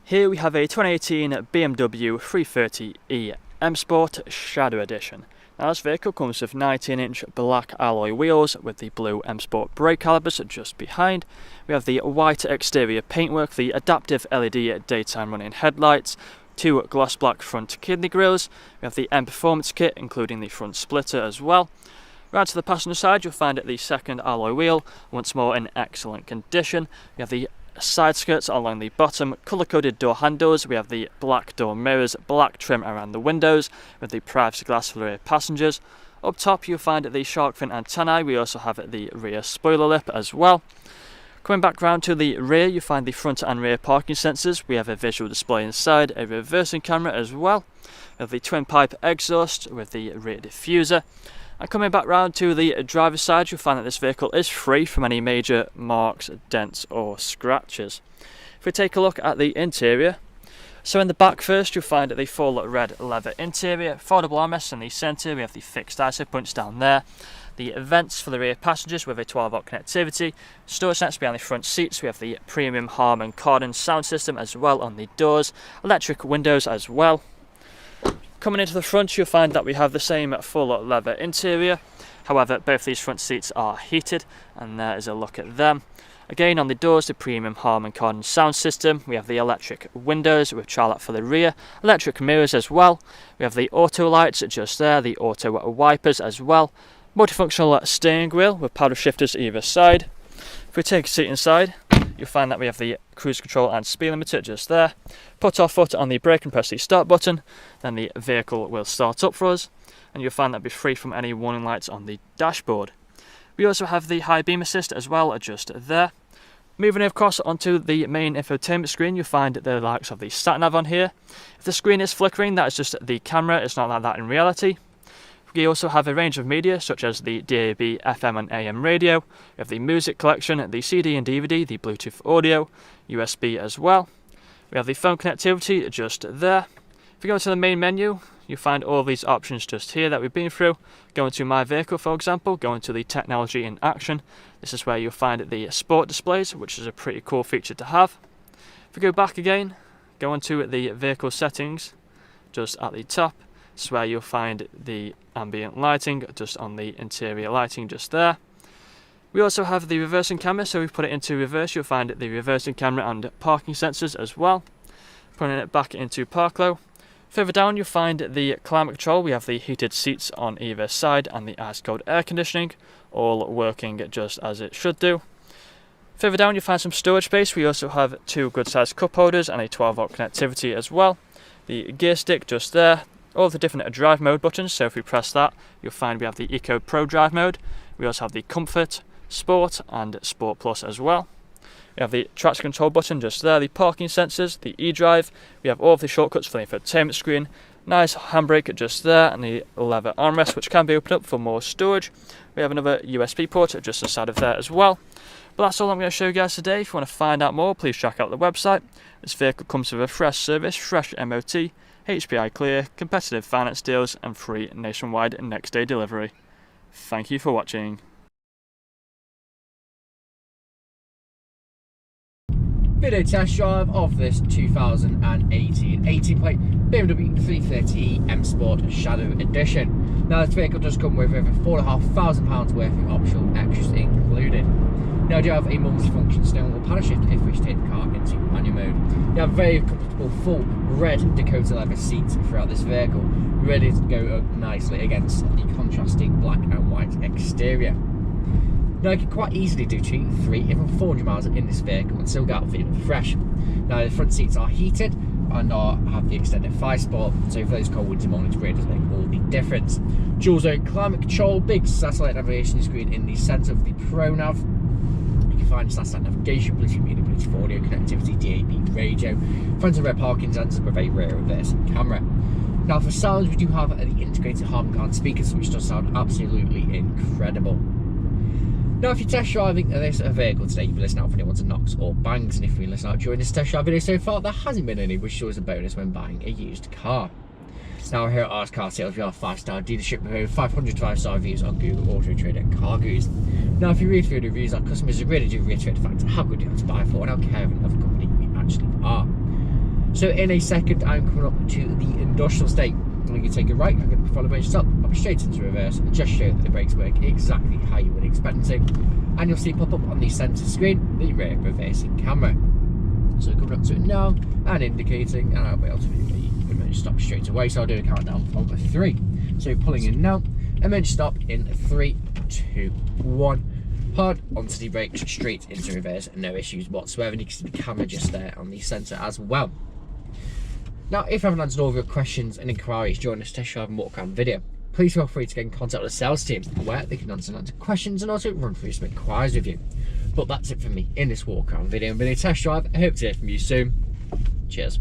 Here we have a 2018 BMW 330e M Sport Shadow Edition. Now this vehicle comes with 19-inch black alloy wheels with the blue M Sport brake calipers just behind. We have the white exterior paintwork, the adaptive LED daytime running headlights, two gloss black front kidney grills. We have the M Performance kit including the front splitter as well. Right to the passenger side you'll find the second alloy wheel, once more in excellent condition. We have the side skirts along the bottom, colour-coded door handles. We have the black door mirrors, black trim around the windows with the privacy glass for the rear passengers. Up top you'll find the shark fin antennae. We also have the rear spoiler lip as well. Coming back round to the rear you find the front and rear parking sensors. We have a visual display inside, a reversing camera as well. We have the twin pipe exhaust with the rear diffuser. And coming back round to the driver's side, you'll find that this vehicle is free from any major marks, dents or scratches. If we take a look at the interior, so in the back first you'll find the full red leather interior, foldable armrests in the centre. We have the fixed ISO points down there, the vents for the rear passengers with a 12-volt connectivity, storage nets behind the front seats. We have the premium Harman Kardon sound system as well on the doors, electric windows as well. Coming into the front you'll find that we have the same full leather interior, however both these front seats are heated, and there is a look at them. Again on the doors the premium Harman Kardon sound system. We have the electric windows with child for the rear, electric mirrors as well. We have the auto lights just there, the auto wipers as well. Multifunctional steering wheel with paddle shifters either side. If we take a seat inside you'll find that we have the cruise control and speed limiter just there. Put our foot on the brake and press the start button, then the vehicle will start up for us, and you'll find that be free from any warning lights on the dashboard. We also have the high beam assist as well just there. Moving across onto the main infotainment screen you'll find the likes of the sat nav on here. If the screen is flickering that is just the camera, it's not like that in reality. We also have a range of media such as the DAB, FM and AM radio. We have the music collection, the CD and DVD, the Bluetooth audio, USB as well. We have the phone connectivity just there. If you go to the main menu, you'll find all these options just here that we've been through. Go into My Vehicle for example, go into the Technology in Action. This is where you'll find the sport displays, which is a pretty cool feature to have. If we go back again, go into the vehicle settings just at the top. This is where you'll find the ambient lighting just on the interior lighting just there. We also have the reversing camera, so we've put it into reverse. You'll find the reversing camera and parking sensors as well. Putting it back into park low. Further down you'll find the climate control. We have the heated seats on either side and the ice cold air conditioning, all working just as it should do. Further down you'll find some storage space. We also have two good sized cup holders and a 12-volt connectivity as well. The gear stick just there. All the different drive mode buttons, so if we press that you'll find we have the Eco Pro drive mode. We also have the Comfort, Sport and Sport Plus as well. We have the traction control button just there, the parking sensors, the eDrive. We have all of the shortcuts for the infotainment screen. Nice handbrake just there, and the leather armrest which can be opened up for more storage. We have another USB port just inside of there as well. But that's all I'm going to show you guys today. If you want to find out more, please check out the website. This vehicle comes with a fresh service, fresh MOT, HPI clear, competitive finance deals and free nationwide next day delivery. Thank you for watching. Video test drive of this 2018 18-plate BMW 330e M Sport Shadow Edition. Now this vehicle does come with over £4,500 worth of optional extras included. Now I do have a multi-function steering wheel paddle shift if we wish to take the car into manual mode. You have very comfortable full red Dakota leather seats throughout this vehicle, ready to go up nicely against the contrasting black and white exterior. Now you can quite easily do between 300 even 400 miles in this vehicle and still get out feeling fresh. Now the front seats are heated and have the extended thigh support, so for those cold winter mornings really does make all the difference. Dual zone climate control, big satellite navigation screen in the centre of the Pro Nav. You can find satellite navigation, Bluetooth media, Bluetooth audio connectivity, DAB radio, front and rear parking sensors with a rear reverse camera. Now for sound, we do have the integrated Harman Kardon speakers, which does sound absolutely incredible. Now if you're test driving this vehicle today, you'll be listening out for anyone's knocks or bangs, and if we listen out during this test drive video so far, there hasn't been any, which is always a bonus when buying a used car. Now here at Ars Car Sales, we are a 5-star dealership with over 500 5-star reviews on Google, Autotrader and CarGurus. Now, if you read through the reviews, our customers really do reiterate the fact how good you have to buy for and how caring of a company we actually are. So in a second, I'm coming up to the industrial state. I'm going to take a right, I'm going to follow my stop, I'll be straight into reverse and just show that the brakes work exactly how you would expect them to. And you'll see pop up on the centre screen the rear reversing camera. So coming up to it now and indicating, and I'll be able to do the emergency stop straight away. So I'll do a countdown from 3. So pulling in now, emergency stop in 3, 2, 1. Hard onto the brakes, straight into reverse, no issues whatsoever. And you can see the camera just there on the centre as well. Now, if you haven't answered all of your questions and inquiries during this test drive and walk around video, please feel free to get in contact with the sales team where they can answer questions and also run through some inquiries with you. But that's it for me in this walk around video and video test drive. I hope to hear from you soon. Cheers.